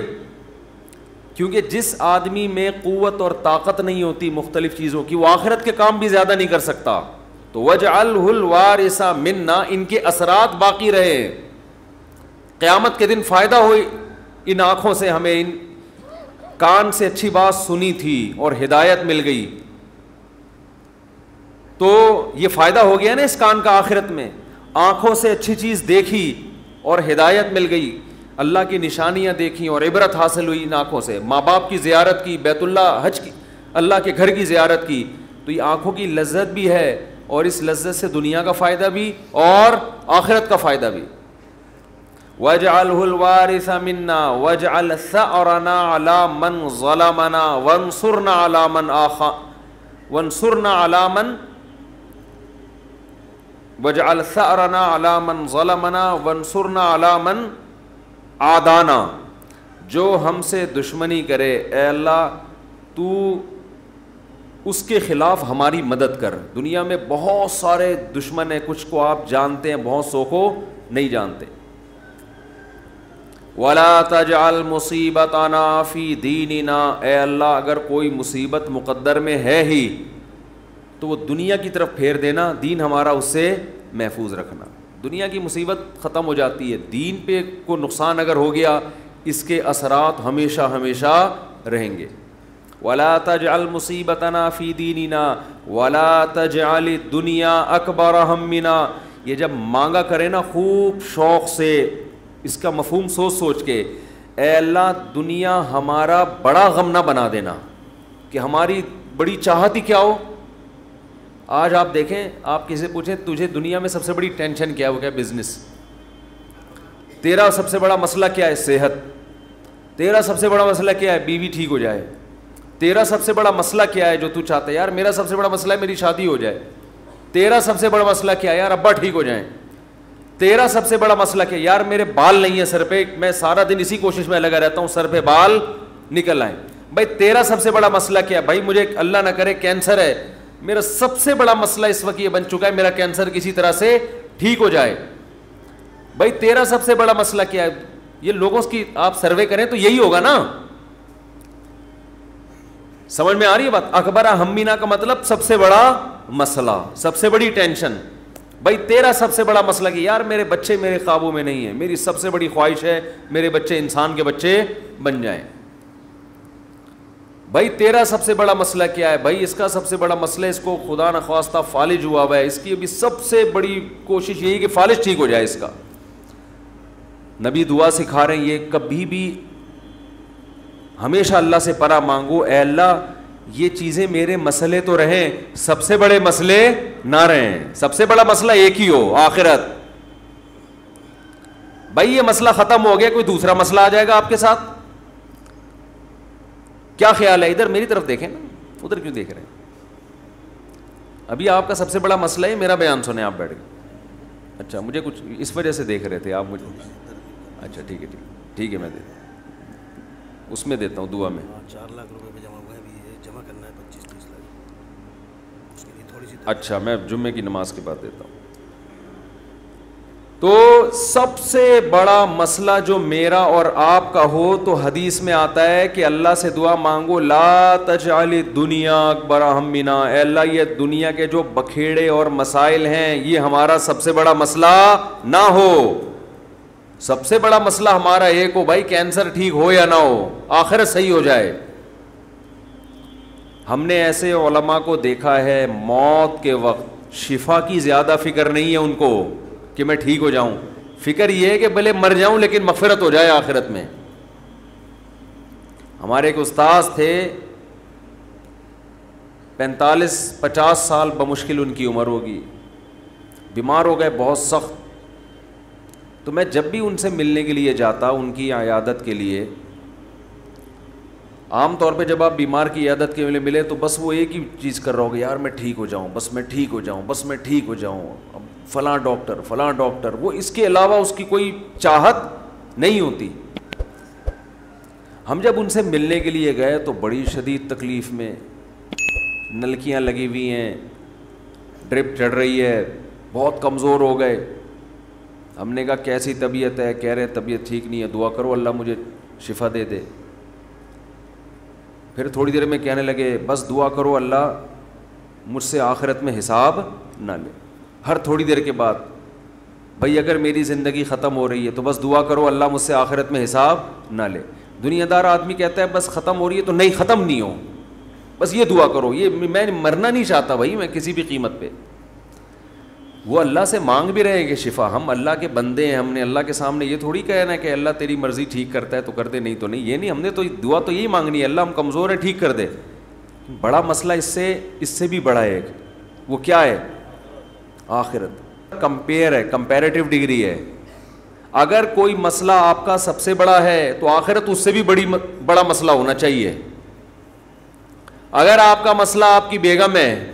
کیونکہ جس آدمی میں قوت اور طاقت نہیں ہوتی مختلف چیزوں کی, وہ آخرت کے کام بھی زیادہ نہیں کر سکتا. تو وَاجْعَلْهُ الْوَارِثَ مِنَّا, ان کے اثرات باقی رہے, قیامت کے دن فائدہ ہو. ان آنکھوں سے ہمیں, ان کان سے اچھی بات سنی تھی اور ہدایت مل گئی, تو یہ فائدہ ہو گیا نا اس کان کا آخرت میں. آنکھوں سے اچھی چیز دیکھی اور ہدایت مل گئی, اللہ کی نشانیاں دیکھیں اور عبرت حاصل ہوئی ان آنکھوں سے, ماں باپ کی زیارت کی, بیت اللہ حج کی, اللہ کے گھر کی زیارت کی. تو یہ آنکھوں کی لذت بھی ہے, اور اس لذت سے دنیا کا فائدہ بھی اور آخرت کا فائدہ بھی. وَاجْعَلْهُ الْوَارِثَ مِنَّا وَاجْعَلْ ثَأْرَنَا عَلَى مَنْ ظَلَمَنَا وَانْصُرْنَا عَلَى مَنْ وَاجْعَلْ ثَأْرَنَا عَلَى مَنْ ظَلَمَنَا وَانْصُرْنَا عَلَى مَنْ عَادَانَا. جو ہم سے دشمنی کرے اے اللہ تو اس کے خلاف ہماری مدد کر. دنیا میں بہت سارے دشمن ہیں, کچھ کو آپ جانتے ہیں, بہت سو کو نہیں جانتے. وَلَا تَجْعَلْ مُصِيبَتَنَا فِي دِينِنَا. اے اللہ اگر کوئی مصیبت مقدر میں ہے ہی تو وہ دنیا کی طرف پھیر دینا, دین ہمارا اس سے محفوظ رکھنا. دنیا کی مصیبت ختم ہو جاتی ہے, دین پہ کو نقصان اگر ہو گیا اس کے اثرات ہمیشہ ہمیشہ رہیں گے. وَلَا تَجْعَلْ مُصِيبَتَنَا فِي دِينِنَا وَلَا تَجْعَلِ الدُّنْيَا أَكْبَرَ هَمِّنَا. یہ جب مانگا کرے نا خوب شوق سے, اس کا مفہوم سوچ کے, اے اللہ دنیا ہمارا بڑا غم نہ بنا دینا کہ ہماری بڑی چاہت ہی کیا ہو. آج آپ دیکھیں, آپ کسی سے پوچھیں تجھے دنیا میں سب سے بڑی ٹینشن کیا ہے, وہ کیا بزنس. تیرا سب سے بڑا مسئلہ کیا ہے, صحت. تیرا سب سے بڑا مسئلہ کیا ہے, بیوی ٹھیک ہو جائے. تیرا سب سے بڑا مسئلہ کیا ہے جو تو چاہتا ہے, یار میرا سب سے بڑا مسئلہ ہے میری شادی ہو جائے. تیرا سب سے بڑا مسئلہ کیا ہے, یار ابا ٹھیک ہو جائیں. تیرا سب سے بڑا مسئلہ کیا ہے, یار میرے بال نہیں ہیں سر پہ, میں سارا دن اسی کوشش میں لگا رہتا ہوں سر پہ بال نکل آئیں. بھائی تیرا سب سے بڑا مسئلہ کیا ہے, بھائی مجھے اللہ نہ کرے کینسر ہے, میرا سب سے بڑا مسئلہ اس وقت یہ بن چکا ہے میرا کینسر کسی طرح سے ٹھیک ہو جائے. بھائی تیرا سب سے بڑا مسئلہ کیا ہے, یہ لوگوں کی آپ سروے کریں تو یہی ہوگا نا. سمجھ میں آ رہی ہے بات؟ اکبر ہمینا کا مطلب سب سے بڑا مسئلہ, سب سے بڑی ٹینشن. بھائی تیرا سب سے بڑا مسئلہ کہ یار میرے بچے میرے قابو میں نہیں ہیں, میری سب سے بڑی خواہش ہے میرے بچے انسان کے بچے بن جائیں. بھائی تیرا سب سے بڑا مسئلہ کیا ہے, بھائی اس کا سب سے بڑا مسئلہ اس کو خدا نخواستہ فالج ہوا ہوا ہے, اس کی ابھی سب سے بڑی کوشش یہی کہ فالج ٹھیک ہو جائے اس کا. نبی دعا سکھا رہے ہیں یہ کبھی بھی ہمیشہ اللہ سے پناہ مانگو, اے اللہ یہ چیزیں میرے مسئلے تو رہیں, سب سے بڑے مسئلے نہ رہیں. سب سے بڑا مسئلہ ایک ہی ہو, آخرت. بھائی یہ مسئلہ ختم ہو گیا, کوئی دوسرا مسئلہ آ جائے گا آپ کے ساتھ. کیا خیال ہے؟ ادھر میری طرف دیکھیں نا, ادھر کیوں دیکھ رہے ہیں؟ ابھی آپ کا سب سے بڑا مسئلہ ہے میرا بیان سنیں آپ بیٹھ کے. اچھا مجھے کچھ اس وجہ سے دیکھ رہے تھے آپ مجھے. اچھا ٹھیک ہے میں اس میں دیتا ہوں دعا میں. 4 لاکھ روپے پہ جمع ہوئے ہیں, ابھی جمع کرنا ہے 25-30 لاکھ, اس کے لیے تھوڑی سی. اچھا, میں جمعے کی نماز کے بعد دیتا ہوں. تو سب سے بڑا مسئلہ جو میرا اور آپ کا ہو تو حدیث میں آتا ہے کہ اللہ سے دعا مانگو, لا تجعل الدنیا اکبر ہمنا, اے اللہ یہ دنیا کے جو بکھیڑے اور مسائل ہیں یہ ہمارا سب سے بڑا مسئلہ نہ ہو. سب سے بڑا مسئلہ ہمارا ایک ہو بھائی, کینسر ٹھیک ہو یا نہ ہو, آخرت صحیح ہو جائے. ہم نے ایسے علماء کو دیکھا ہے موت کے وقت شفا کی زیادہ فکر نہیں ہے ان کو کہ میں ٹھیک ہو جاؤں, فکر یہ ہے کہ بھلے مر جاؤں لیکن مغفرت ہو جائے آخرت میں. ہمارے ایک استاذ تھے, 45-50 سال بمشکل ان کی عمر ہوگی, بیمار ہو گئے بہت سخت. تو میں جب بھی ان سے ملنے کے لیے جاتا, ان کی عیادت کے لیے, عام طور پہ جب آپ بیمار کی عیادت کے لیے ملے تو بس وہ ایک ہی چیز کر رہا ہوگا, یار میں ٹھیک ہو جاؤں, بس میں ٹھیک ہو جاؤں, بس میں ٹھیک ہو جاؤں, اب فلاں ڈاکٹر, وہ اس کے علاوہ اس کی کوئی چاہت نہیں ہوتی. ہم جب ان سے ملنے کے لیے گئے تو بڑی شدید تکلیف میں, نلکیاں لگی ہوئی ہیں, ڈرپ چڑھ رہی ہے, بہت کمزور ہو گئے. ہم نے کہا کیسی طبیعت ہے؟ کہہ رہے طبیعت ٹھیک نہیں ہے, دعا کرو اللہ مجھے شفا دے دے. پھر تھوڑی دیر میں کہنے لگے بس دعا کرو اللہ مجھ سے آخرت میں حساب نہ لے. ہر تھوڑی دیر کے بعد, بھائی اگر میری زندگی ختم ہو رہی ہے تو بس دعا کرو اللہ مجھ سے آخرت میں حساب نہ لے. دنیا دار آدمی کہتا ہے بس ختم ہو رہی ہے تو نہیں, ختم نہیں ہو, بس یہ دعا کرو, یہ میں مرنا نہیں چاہتا بھائی میں کسی بھی قیمت پہ. وہ اللہ سے مانگ بھی رہے ہیں کہ شفا, ہم اللہ کے بندے ہیں, ہم نے اللہ کے سامنے یہ تھوڑی کہنا ہے کہ اللہ تیری مرضی ٹھیک کرتا ہے تو کر دے, نہیں تو نہیں, یہ نہیں. ہم نے تو دعا تو یہی مانگنی ہے اللہ ہم کمزور ہیں ٹھیک کر دے. بڑا مسئلہ اس سے بھی بڑا ہے ایک, وہ کیا ہے؟ آخرت. کمپیئر ہے, کمپیریٹیو ڈگری ہے. اگر کوئی مسئلہ آپ کا سب سے بڑا ہے تو آخرت اس سے بھی بڑا مسئلہ ہونا چاہیے. اگر آپ کا مسئلہ آپ کی بیگم ہے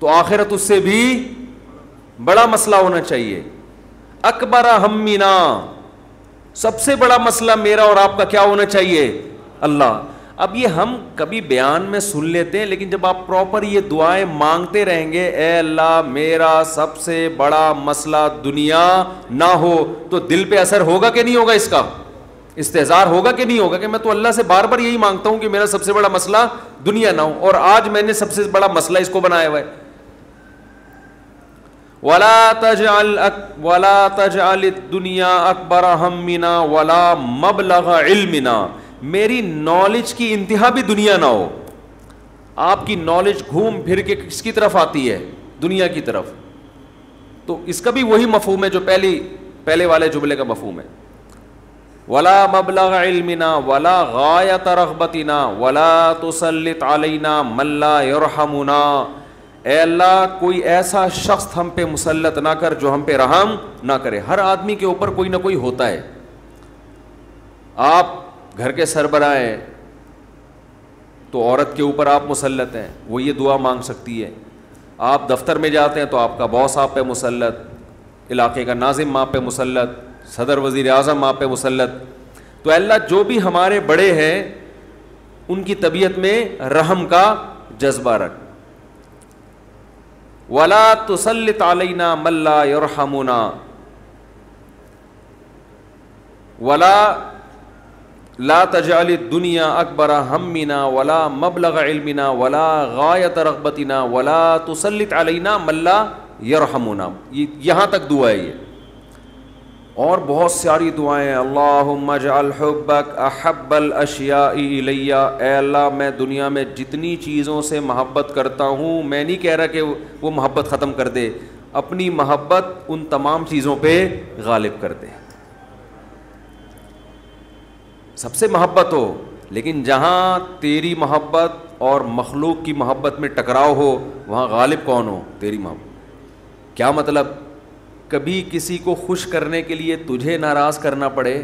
تو آخرت اس سے بھی بڑا مسئلہ ہونا چاہیے. اکبر ہمنا, سب سے بڑا مسئلہ میرا اور آپ کا کیا ہونا چاہیے؟ اللہ. اب یہ ہم کبھی بیان میں سن لیتے ہیں, لیکن جب آپ پراپر یہ دعائیں مانگتے رہیں گے, اے اللہ میرا سب سے بڑا مسئلہ دنیا نہ ہو, تو دل پہ اثر ہوگا کہ نہیں ہوگا, اس کا استحضار ہوگا کہ نہیں ہوگا کہ میں تو اللہ سے بار بار یہی مانگتا ہوں کہ میرا سب سے بڑا مسئلہ دنیا نہ ہو, اور آج میں نے سب سے بڑا مسئلہ اس کو بنایا ہوا ہے. وَلَا تَجْعَلِ الدُّنْيَا أَكْبَرَ هَمِّنَا وَلَا مَبْلَغَ عِلْمِنَا, میری نالج کی انتہا بھی دنیا نہ ہو. آپ کی نالج گھوم پھر کے کس کی طرف آتی ہے؟ دنیا کی طرف. تو اس کا بھی وہی مفہوم ہے جو پہلے والے جملے کا مفہوم ہے. وَلَا مَبْلَغَ عِلْمِنَا وَلَا غَایَةَ رَغْبَتِنَا وَلَا تُسَلِّطْ عَلَيْنَا مَن لَّا يَرْحَمُنَا, اے اللہ کوئی ایسا شخص ہم پہ مسلط نہ کر جو ہم پہ رحم نہ کرے. ہر آدمی کے اوپر کوئی نہ کوئی ہوتا ہے. آپ گھر کے سربراہ ہیں تو عورت کے اوپر آپ مسلط ہیں, وہ یہ دعا مانگ سکتی ہے. آپ دفتر میں جاتے ہیں تو آپ کا باس آپ پہ مسلط, علاقے کا ناظم آپ پہ مسلط, صدر وزیر اعظم آپ پہ مسلط. تو اللہ جو بھی ہمارے بڑے ہیں ان کی طبیعت میں رحم کا جذبہ رکھ. وَلَا تُسَلِّطْ عَلَيْنَا مَن لَّا يَرْحَمُنَا وَلَا لا تجعل الدنیا اکبر ہمنا ولا مبلغ علمنا ولا غایت رغبتنا ولا تسلط علینا من لا یرحمنا. یہاں تک دعا ہے یہ, اور بہت ساری دعائیں. اللہم اجعل حبک احب الاشیاء الی, اے اللہ میں دنیا میں جتنی چیزوں سے محبت کرتا ہوں, میں نہیں کہہ رہا کہ وہ محبت ختم کر دے, اپنی محبت ان تمام چیزوں پہ غالب کر دے. سب سے محبت ہو, لیکن جہاں تیری محبت اور مخلوق کی محبت میں ٹکراؤ ہو وہاں غالب کون ہو؟ تیری محبت. کیا مطلب؟ کبھی کسی کو خوش کرنے کے لیے تجھے ناراض کرنا پڑے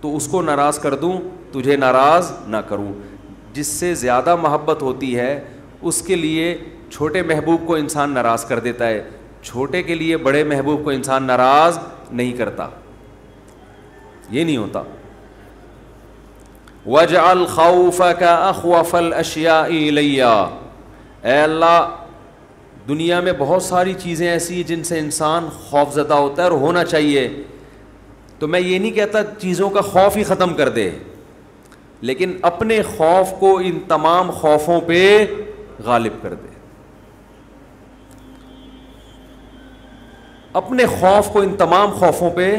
تو اس کو ناراض کر دوں, تجھے ناراض نہ کروں. جس سے زیادہ محبت ہوتی ہے اس کے لیے چھوٹے محبوب کو انسان ناراض کر دیتا ہے, چھوٹے کے لیے بڑے محبوب کو انسان ناراض نہیں کرتا. یہ نہیں ہوتا. وَاجْعَلْ خَوْفَكَ أَخْوَفَ الْأَشْيَاءِ إِلَيَّ، اے اللہ دنیا میں بہت ساری چیزیں ایسی ہیں جن سے انسان خوف زدہ ہوتا ہے اور ہونا چاہیے، تو میں یہ نہیں کہتا چیزوں کا خوف ہی ختم کر دے، لیکن اپنے خوف کو ان تمام خوفوں پہ غالب کر دے، اپنے خوف کو ان تمام خوفوں پہ،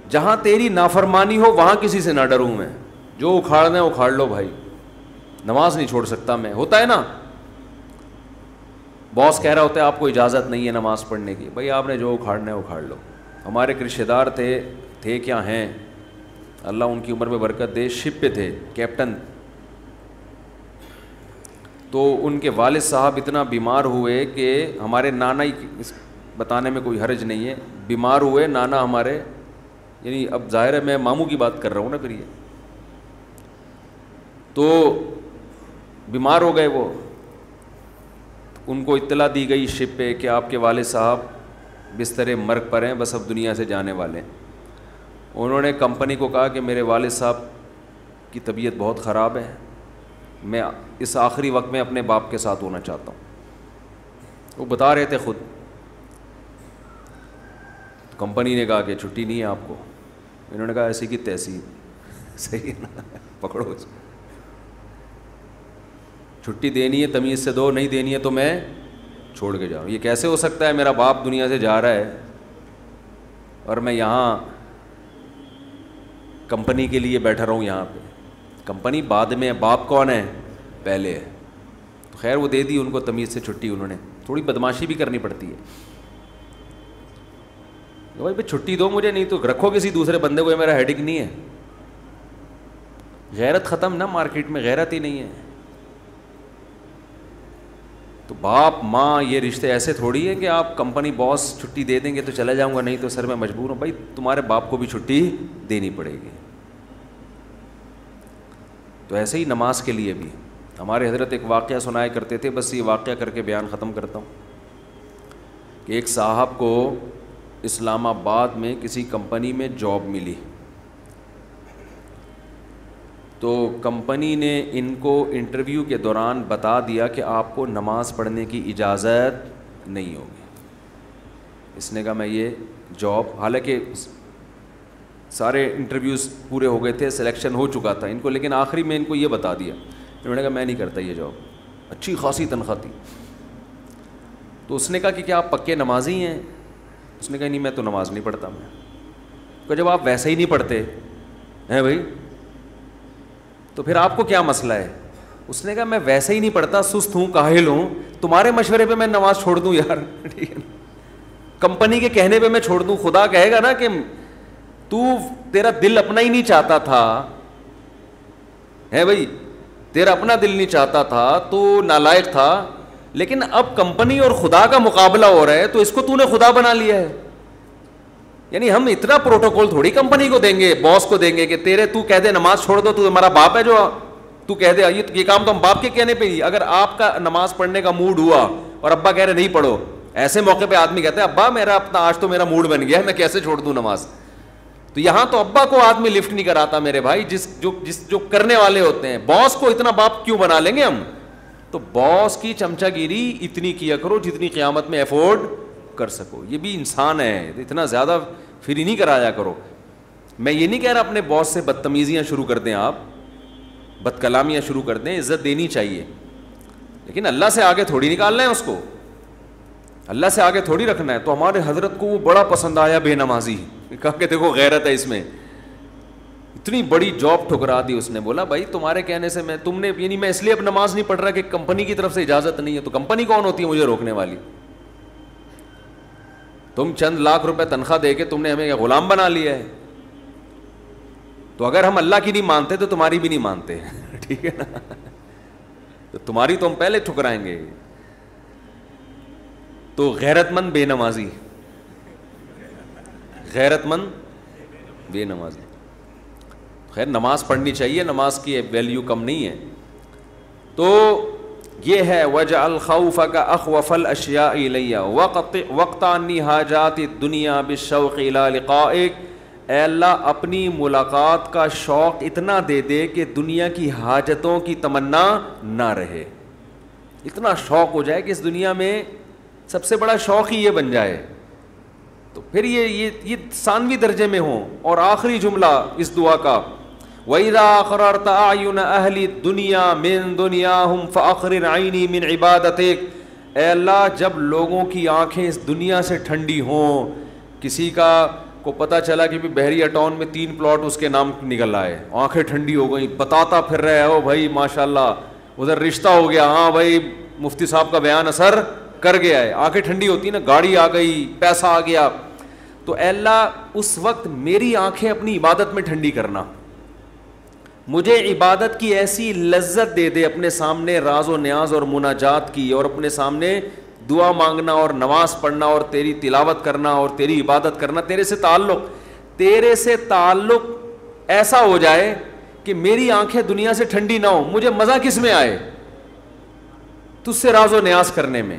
جہاں تیری نافرمانی ہو وہاں کسی سے نہ ڈروں میں، جو اکھاڑنا ہے اکھاڑ لو بھائی، نماز نہیں چھوڑ سکتا میں، ہوتا ہے نا، باس کہہ رہا ہوتا ہے آپ کو اجازت نہیں ہے نماز پڑھنے کی، بھائی آپ نے جو اکھاڑنا ہے اکھاڑ لو۔ ہمارے ایک رشتہ دار تھے کیا ہیں، اللہ ان کی عمر میں برکت دے، شپ پہ تھے کیپٹن، تو ان کے والد صاحب اتنا بیمار ہوئے کہ ہمارے نانا ہی، بتانے میں کوئی حرج نہیں ہے، بیمار ہوئے نانا ہمارے، یعنی اب ظاہر ہے میں ماموں کی بات کر رہا ہوں نا، پھر یہ تو بیمار ہو گئے، وہ ان کو اطلاع دی گئی شپ پہ کہ آپ کے والد صاحب بستر مرگ پر ہیں، بس اب دنیا سے جانے والے ہیں۔ انہوں نے کمپنی کو کہا کہ میرے والد صاحب کی طبیعت بہت خراب ہے، میں اس آخری وقت میں اپنے باپ کے ساتھ ہونا چاہتا ہوں۔ وہ بتا رہے تھے خود، کمپنی نے کہا کہ چھٹی نہیں ہے آپ کو، انہوں نے کہا ایسی کی تیسی، صحیح ہے نا، پکڑو اس کو، چھٹی دینی ہے تمیز سے دو، نہیں دینی ہے تو میں چھوڑ کے جاؤں۔ یہ کیسے ہو سکتا ہے، میرا باپ دنیا سے جا رہا ہے اور میں یہاں کمپنی کے لیے بیٹھا رہا ہوں یہاں پہ، کمپنی بعد میں ہے، باپ کون ہے، پہلے ہے۔ تو خیر وہ دے دی ان کو تمیز سے چھٹی، انہوں نے تھوڑی بدماشی بھی کرنی پڑتی ہے، بھائی چھٹی دو مجھے، نہیں تو رکھو کسی دوسرے بندے کو، یہ میرا ہیڈک نہیں ہے۔ غیرت ختم نا، مارکیٹ میں غیرت ہی نہیں ہے۔ تو باپ ماں یہ رشتے ایسے تھوڑی ہے کہ آپ کمپنی باس چھٹی دے دیں گے تو چلا جاؤں گا، نہیں تو سر میں مجبور ہوں، بھائی تمہارے باپ کو بھی چھٹی دینی پڑے گی۔ تو ایسے ہی نماز کے لیے بھی ہمارے حضرت ایک واقعہ سنایا کرتے تھے، بس یہ واقعہ کر کے بیان ختم کرتا ہوں کہ ایک صاحب کو اسلام آباد میں کسی کمپنی میں جاب ملی، تو کمپنی نے ان کو انٹرویو کے دوران بتا دیا کہ آپ کو نماز پڑھنے کی اجازت نہیں ہوگی۔ اس نے کہا میں یہ جاب، حالانکہ سارے انٹرویوز پورے ہو گئے تھے، سلیکشن ہو چکا تھا ان کو، لیکن آخری میں ان کو یہ بتا دیا، انہوں نے کہا میں نہیں کرتا یہ جاب، اچھی خاصی تنخواہ تھی۔ تو اس نے کہا کہ کیا آپ پکے نمازی ہیں؟ اس نے کہا نہیں میں تو نماز نہیں پڑھتا۔ میں کہ جب آپ ویسے ہی نہیں پڑھتے ہیں بھائی تو پھر آپ کو کیا مسئلہ ہے؟ اس نے کہا میں ویسے ہی نہیں پڑھتا، سست ہوں، کاہل ہوں، تمہارے مشورے پہ میں نماز چھوڑ دوں یار، ٹھیک ہے نا، کمپنی کے کہنے پہ میں چھوڑ دوں؟ خدا کہے گا نا کہ تیرا دل اپنا ہی نہیں چاہتا تھا، ہے بھائی تیرا اپنا دل نہیں چاہتا تھا، تو نالائق تھا، لیکن اب کمپنی اور خدا کا مقابلہ ہو رہا ہے تو اس کو نے خدا بنا لیا ہے۔ یعنی ہم اتنا پروٹوکول تھوڑی کمپنی کو دیں گے، باس کو دیں گے کہ تو کہہ دے نماز چھوڑ دو، تو ہمارا باپ ہے جو تو کہہ دے یہ کام تو ہم باپ کے کہنے پہ ہی۔ اگر آپ کا نماز پڑھنے کا موڈ ہوا اور ابا کہہ رہے نہیں پڑھو، ایسے موقع پہ آدمی کہتا ہے ابا میرا اپنا آج تو میرا موڈ بن گیا ہے، میں کیسے چھوڑ دوں نماز؟ تو یہاں تو ابا کو آدمی لفٹ نہیں کراتا میرے بھائی، جو کرنے والے ہوتے ہیں۔ باس کو اتنا باپ کیوں بنا لیں گے ہم؟ تو باس کی چمچہ گیری اتنی کیا کرو جتنی قیامت میں افورڈ کر سکو، یہ بھی انسان ہے، اتنا زیادہ فری نہیں کرایا کرو۔ میں یہ نہیں کہہ رہا اپنے باس سے بدتمیزیاں شروع کر دیں، آپ بد کلامیاں شروع کر دیں، عزت دینی چاہیے، لیکن اللہ سے آگے تھوڑی نکالنا ہے اس کو، اللہ سے آگے تھوڑی رکھنا ہے۔ تو ہمارے حضرت کو وہ بڑا پسند آیا بے نمازی، کہا کہ دیکھو غیرت ہے اس میں، اتنی بڑی جاب ٹھکرا دی اس نے۔ بولا بھائی تمہارے کہنے سے تم نے، یعنی میں اس لیے اب نماز نہیں پڑھ رہا کہ کمپنی کی طرف سے اجازت نہیں ہے، تو کمپنی کون ہوتی ہے مجھے روکنے والی؟ تم چند لاکھ روپے تنخواہ دے کے تم نے ہمیں غلام بنا لیا ہے، تو اگر ہم اللہ کی نہیں مانتے تو تمہاری بھی نہیں مانتے، ٹھیک ہے نا، تو تمہاری تو ہم پہلے ٹھکرائیں گے۔ تو غیرت مند بے نمازی، غیرت مند بے نمازی۔ خیر نماز پڑھنی چاہیے، نماز کی ویلیو کم نہیں ہے۔ تو یہ ہے وَجْعَلْ خَوْفَكَ أَخْوَفَ الْأَشْيَاءِ إِلَيَّ وَقْتَ عَنِّي حَاجَاتِ الدُّنْيَا بِالشَّوْقِ إِلَىٰ لِقَائِكَ، اے اللہ اپنی ملاقات کا شوق اتنا دے دے کہ دنیا کی حاجتوں کی تمنا نہ رہے. اتنا شوق ہو جائے کہ اس دنیا میں سب سے بڑا شوق ہی یہ بن جائے. تو پھر یہ ثانوی درجے میں ہوں. اور آخری جملہ اس دعا کا وَإِذَا أَقْرَرْتَ أَعْيُنَ أَهْلِ الدُّنْيَا مِن دُنْيَاهُمْ فَأَقْرِرْ عَيْنِي مِنْ عِبَادَتِكَ. اے اللہ جب لوگوں کی آنکھیں اس دنیا سے ٹھنڈی ہوں, کسی کا کو پتہ چلا کہ بحریہ ٹاؤن میں 3 پلاٹ اس کے نام نکل آئے, آنکھیں ٹھنڈی ہو گئیں, بتاتا پھر رہے ہو بھائی ماشاءاللہ ادھر رشتہ ہو گیا, ہاں بھائی مفتی صاحب کا بیان اثر کر گیا ہے, آنکھیں ٹھنڈی ہوتی نا, گاڑی آ گئی, پیسہ آ گیا. تو اے اللہ اس وقت میری آنکھیں اپنی عبادت میں ٹھنڈی کرنا, مجھے عبادت کی ایسی لذت دے دے, اپنے سامنے راز و نیاز اور مناجات کی, اور اپنے سامنے دعا مانگنا اور نماز پڑھنا اور تیری تلاوت کرنا اور تیری عبادت کرنا, تیرے سے تعلق ایسا ہو جائے کہ میری آنکھیں دنیا سے ٹھنڈی نہ ہو. مجھے مزہ کس میں آئے؟ تجھ سے راز و نیاز کرنے میں.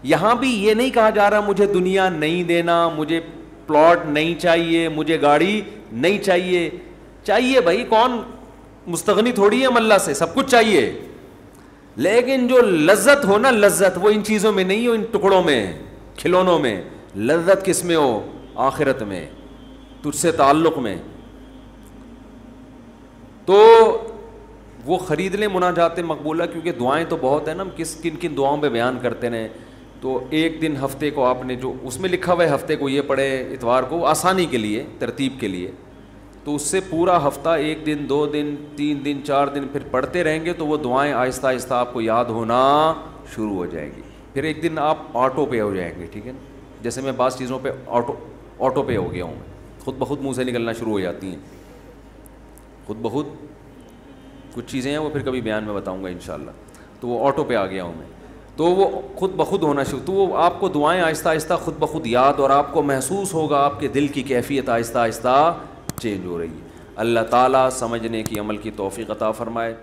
یہاں بھی یہ نہیں کہا جا رہا مجھے دنیا نہیں دینا, مجھے پلاٹ نہیں چاہیے, مجھے گاڑی نہیں چاہیے. چاہیے بھائی, کون مستغنی تھوڑی ہے اللہ سے, سب کچھ چاہیے, لیکن جو لذت ہو نا, لذت وہ ان چیزوں میں نہیں ہو, ان ٹکڑوں میں, کھلونوں میں. لذت کس میں ہو؟ آخرت میں, تجھ سے تعلق میں. تو وہ خرید لیں مناجات مقبولہ, کیونکہ دعائیں تو بہت ہیں نا, ہم کن کن دعاؤں پہ بیان کرتے ہیں. تو ایک دن ہفتے کو آپ نے جو اس میں لکھا ہوا ہے ہفتے کو یہ پڑھے, اتوار کو آسانی کے لیے, ترتیب کے لیے, تو اس سے پورا ہفتہ 1 دن 2 دن 3 دن 4 دن پھر پڑھتے رہیں گے تو وہ دعائیں آہستہ آہستہ آپ کو یاد ہونا شروع ہو جائے گی. پھر ایک دن آپ آٹو پے ہو جائیں گے, ٹھیک ہے نا, جیسے میں بعض چیزوں پہ آٹو پے ہو گیا ہوں, خود بخود منہ سے نکلنا شروع ہو جاتی ہیں, خود بخود کچھ چیزیں ہیں وہ پھر کبھی بیان میں بتاؤں گا انشاءاللہ. تو وہ آٹو پہ آ گیا ہوں میں, تو وہ خود بخود ہونا شروع, تو وہ آپ کو دعائیں آہستہ آہستہ خود بخود یاد, اور آپ کو محسوس ہوگا آپ کے دل کی کیفیت آہستہ آہستہ چینج ہو رہی ہے. اللہ تعالیٰ سمجھنے کی عمل کی توفیق عطا فرمائے.